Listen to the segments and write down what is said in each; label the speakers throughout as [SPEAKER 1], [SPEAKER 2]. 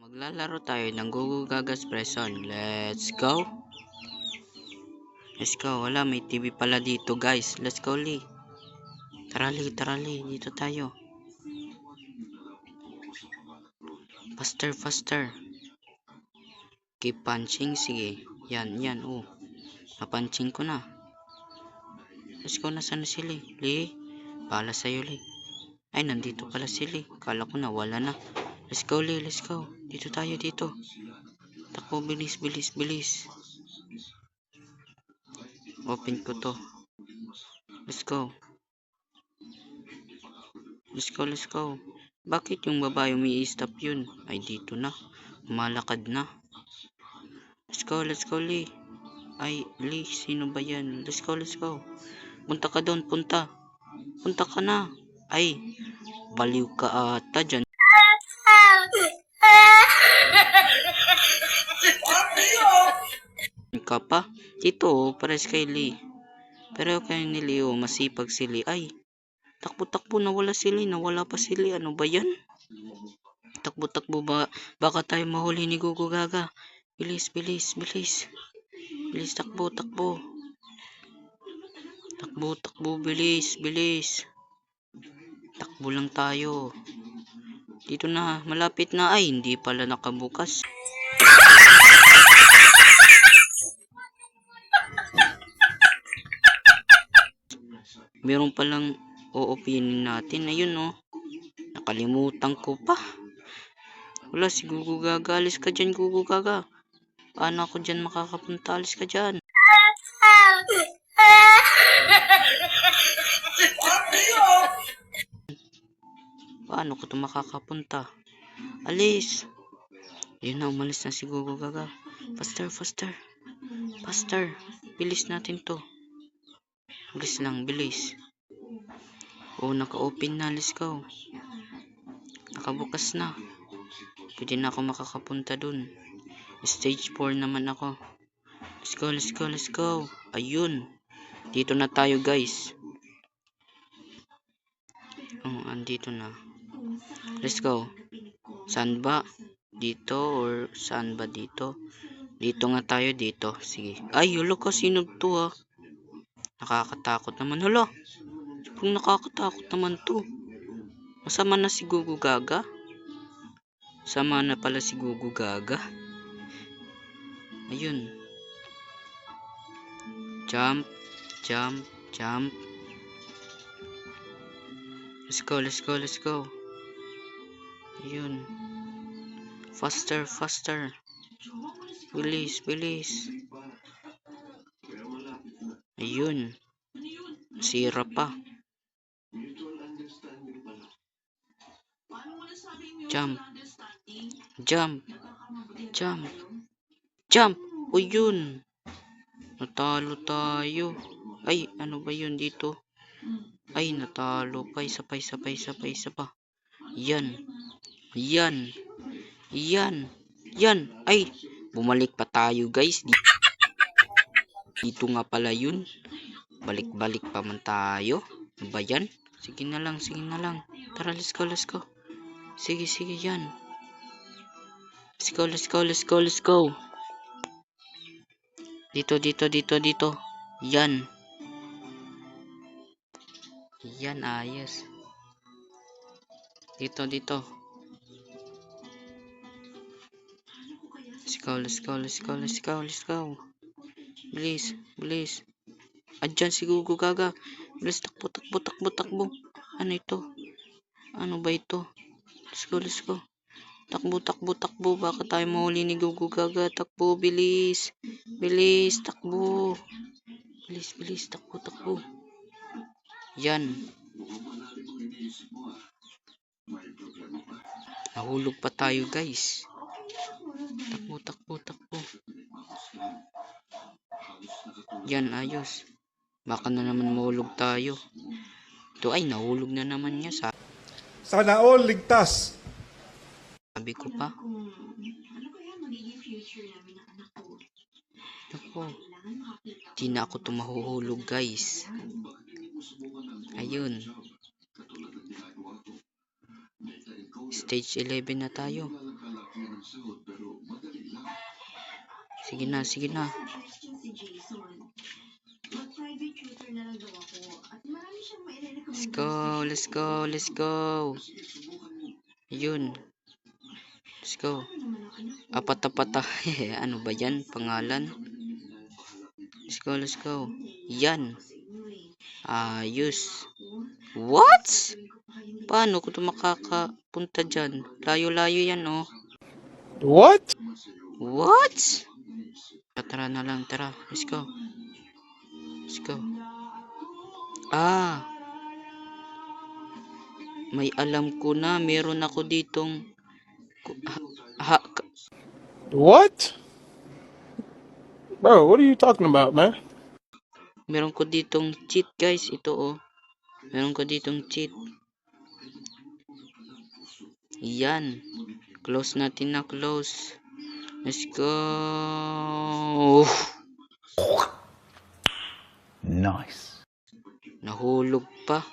[SPEAKER 1] Maglalaro tayo ng Google Gagas Presson. Let's go. Let's go. Wala, may TV pala dito, guys. Let's go, Lee. Tara, Lee. Tara, Lee. Dito tayo. Faster, faster. Keep punching. Sige. Yan, yan. Oh. Napunching ko na. Let's go. Nasaan na si Lee? Lee. Pala sa'yo, Lee. Ay, nandito pala si Lee. Kala ko na, wala na. Let's go, Lee. Let's go. Dito tayo, dito. Takbo, bilis, bilis, bilis. Open ko to. Let's go. Let's go, let's go. Bakit yung babae umi-stop yun? Ay, dito na. Malakad na. Let's go, Lee. Ay, Lee, sino ba yan? Let's go, let's go. Punta ka doon, punta. Punta ka na. Ay, baliw ka ata dyan. Ka pa? Dito, pares kay Lee. Pero kay ni Leo, masipag si Lee. Ay, takbo-takbo, nawala si Lee. Nawala pa si Lee. Ano ba yan? Takbo-takbo ba? Baka tayo mahuli ni Gugu Gaga. Bilis, bilis, bilis. Bilis, takbo, takbo. Takbo, takbo, bilis, bilis. Takbo lang tayo. Dito na, malapit na. Ay, hindi pala nakabukas. Meron palang o-opinin natin. Ayun, oh. Nakalimutan ko pa. Wala, si Gugu Gaga. Alis ka dyan, Gugu Gaga. Paano ako dyan makakapunta? Alis ka dyan. Paano ko ito makakapunta? Alis. Yun na, umalis na si Gugu Gaga. Faster, faster. Faster. Bilis natin to. Bilis lang, bilis. Oh, naka-open na. Let's go. Nakabukas na. Pwede na ako makakapunta dun. Stage 4 naman ako. Let's go, let's go, let's go. Ayun. Dito na tayo, guys. Oh, andito na. Let's go. Saan ba? Dito or saan ba dito? Dito nga tayo, dito. Sige. Ay, hulo ka. Sino to, ha? Nakakatakot naman. Hala. Kung nakakatakot naman to. Masama na si Gugu Gaga. Sama na pala si Gugu Gaga. Ayun. Jump. Jump. Jump. Let's go, let's go, let's go. Ayun. Faster, faster. Bilis, bilis. Ayun. Sira pa. Jump. Jump. Jump. Jump. O yun. Natalo tayo. Ay, ano ba yun dito? Ay, natalo pa. Isa pa, isa pa, isa pa, isa pa. Yan. Yan. Yan. Yan. Ay, bumalik pa tayo, guys. Dito nga pala yun. Balik-balik pa man tayo. Ano ba yan? Sige na lang, sige na lang. Tara, let's go, let's go. Sige, sige, yan. Let's go, let's go, let's go, let's go. Dito, dito, dito, dito. Yan. Yan, ayos. Dito, dito. Let's go, let's go, let's go, let's go, let's go. Bilis, bilis. Adyan si Gugu Gaga. Bilis, takbo, takbo, takbo, takbo. Ano ito? Ano ba ito? Let's go, let's go. Takbo, takbo, takbo. Baka tayo mahuli ni Gugu Gaga. Takbo, bilis. Bilis, takbo. Bilis, bilis, takbo, takbo. Yan. Nahulog pa tayo, guys. Takbo, takbo, takbo. Yan, ayos. Baka na naman mahulog tayo. Ito ay, nahulog na naman niya.
[SPEAKER 2] Sana all ligtas.
[SPEAKER 1] Sabi ko pa. Ako. Di na ako tumahuhulog, guys. Ayun. Stage 11 na tayo. Sige na, sige na. Let's go, let's go, let's go. Yun. Let's go. Apata-pata. Ano ba yan? Pangalan? Let's go, let's go. Yan. Ayos. What? Paano ko ito makakapunta dyan? Layo-layo yan, oh.
[SPEAKER 3] What?
[SPEAKER 1] What? Tara na lang, tara. Let's go. Let's go. May alam ko na. Meron ako ditong...
[SPEAKER 3] What? Bro, what are you talking about, man?
[SPEAKER 1] Meron ko ditong cheat, guys. Ito, oh. Meron ko ditong cheat. Yan. Close natin na, close. Let's go.
[SPEAKER 4] Nice.
[SPEAKER 1] Nahulog pa.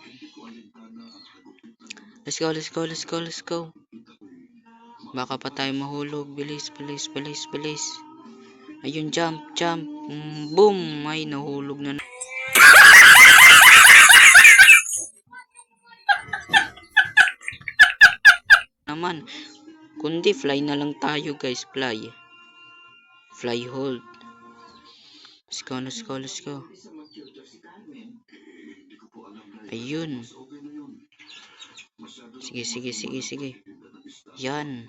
[SPEAKER 1] Let's go, let's go, let's go, let's go. Baka pa tayo mahulog. Bilis, bilis, bilis, bilis. Ayun, jump, jump. Boom. Ay, nahulog na. Naman. Kundi fly na lang tayo, guys. Fly. Fly hold. Let's go, let's go, let's go. Ayun. Sige, sige, sige, sige. Yan.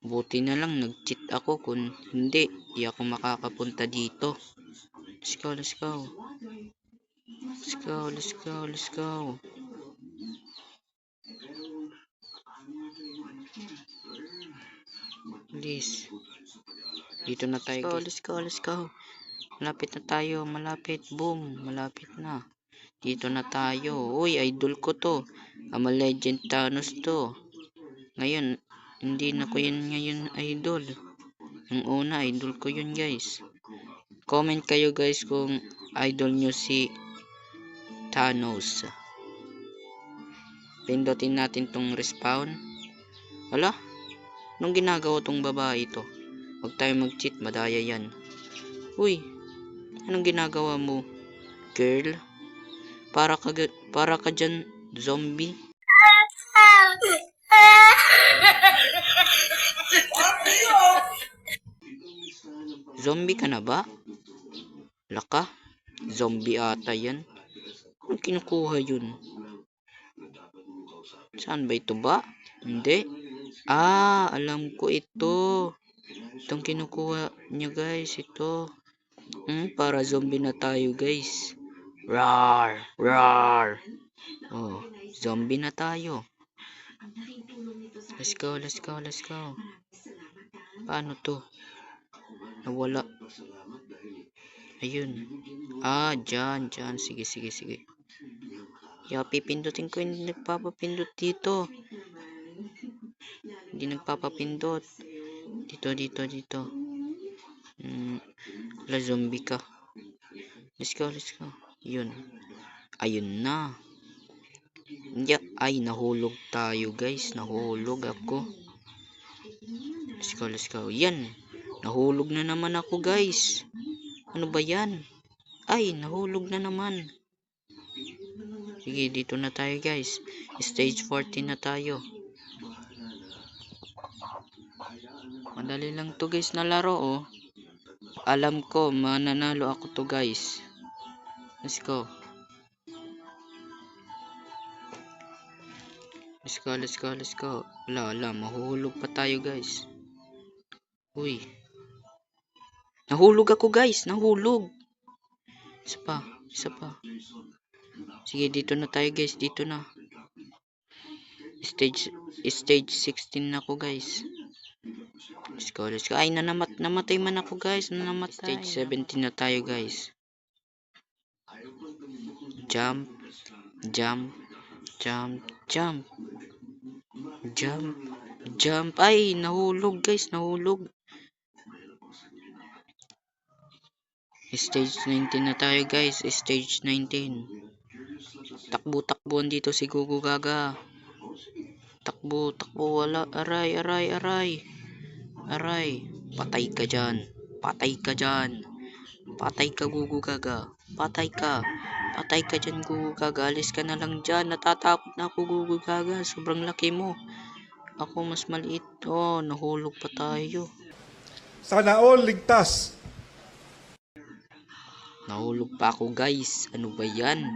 [SPEAKER 1] Buti na lang nag-cheat ako. Kung hindi, di ako makakapunta dito. Let's go, let's go. Let's go, let's go, let's go. Please. Dito na tayo. Let's go, let's go. Malapit na tayo. Malapit. Boom. Malapit na. Dito na tayo. Uy, idol ko to. I'm a legend Thanos to. Ngayon, hindi na ko yun ngayon idol. Yung una, idol ko yun, guys. Comment kayo, guys, kung idol nyo si Thanos. Pindutin natin tong respawn. Wala? Anong ginagawa tong babae ito? Huwag tayo mag-cheat, madaya yan. Uy, anong ginagawa mo, girl? Para ka dyan, zombie. Zombie ka na ba? Laka? Zombie ata yan. Anong kinukuha yun? Saan ba ito ba? Hindi. Alam ko ito. Itong kinukuha niya, guys. Ito. Para zombie na tayo, guys. Rar! Rar! Oh, zombie na tayo. Let's go, let's go, let's go. Paano to? Nawala. Ayun. Dyan, dyan. Sige, sige, sige. Pipindutin ko. Hindi nagpapapindot dito. Hindi nagpapapindot. Dito, dito, dito. Wala, zombie ka. Let's go, let's go. Yun. Ayun na. Ay, nahulog tayo, guys. Nahulog ako. Let's go, let's go. Yan. Nahulog na naman ako, guys. Ano ba yan? Ay, nahulog na naman. Sige, dito na tayo, guys. Stage 14 na tayo. Madali lang to, guys, na laro, oh. Alam ko, mananalo ako to, guys. Let's go. Let's go, let's go, let's go. Wala, mahuhulog pa tayo, guys. Uy. Nahulog ako, guys. Nahulog. Isa pa, isa pa. Sige, dito na tayo, guys. Dito na. Stage 16 na ako, guys. Let's go, let's go. Ay, namatay man ako, guys. Namatay. Stage 17 na tayo, guys. Jump. Jump. Jump. Jump. Jump. Jump. Ay, nahulog, guys. Nahulog. Stage 19 na tayo, guys. Stage 19. Takbo-takbuhan dito si Gugu Gaga. Takbo. Wala. Aray. Aray. Patay ka dyan. Patay ka dyan. Patay ka, Gugu Gaga. Patay ka. Patay ka dyan, Gugu Gaga. Alis ka na lang dyan. Natatakot na ako, Gugu Gaga. Sobrang laki mo. Ako mas maliit. Oh, nahulog pa tayo.
[SPEAKER 2] Sana all ligtas.
[SPEAKER 1] Nahulog pa ako, guys. Ano ba yan?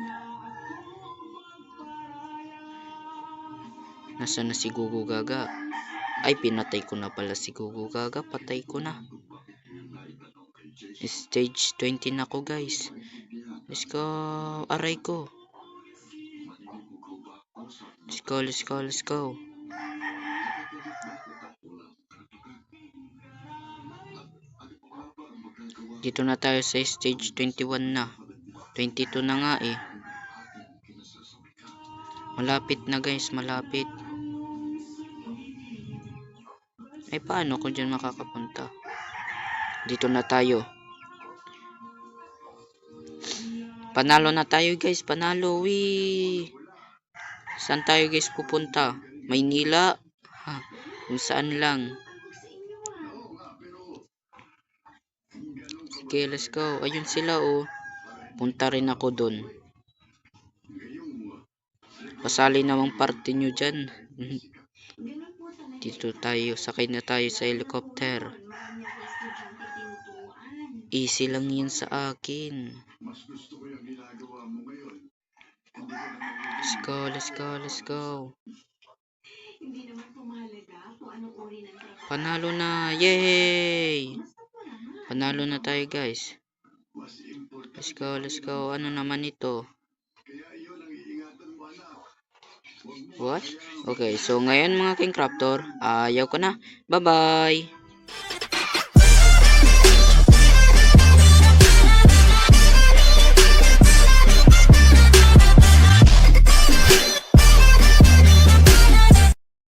[SPEAKER 1] Nasaan na si Gugu Gaga? Ay, pinatay ko na pala si Gugu Gaga. Patay ko na. Stage 20 na ako, guys. Let's go. Aray ko. Let's go, let's go, let's go. Dito na tayo sa stage 21 na. 22 na nga eh. Malapit na, guys, malapit. Ay, paano ko dyan makakapunta? Dito na tayo. Panalo na tayo, guys. Panalo. Wee. Saan tayo, guys, pupunta? Maynila? Ha, kung saan lang. Sige, let's go. Ayun sila, oh. Punta rin ako dun. Pasali namang parte nyo dyan. Dito tayo. Sakay na tayo sa helicopter. Easy lang yun sa akin. Let's go, let's go, let's go. Panalo na. Yay! Panalo na tayo, guys. Let's go, let's go. Ano naman ito? What? Okay, so ngayon mga King Crafter, ayaw ko na. Bye-bye!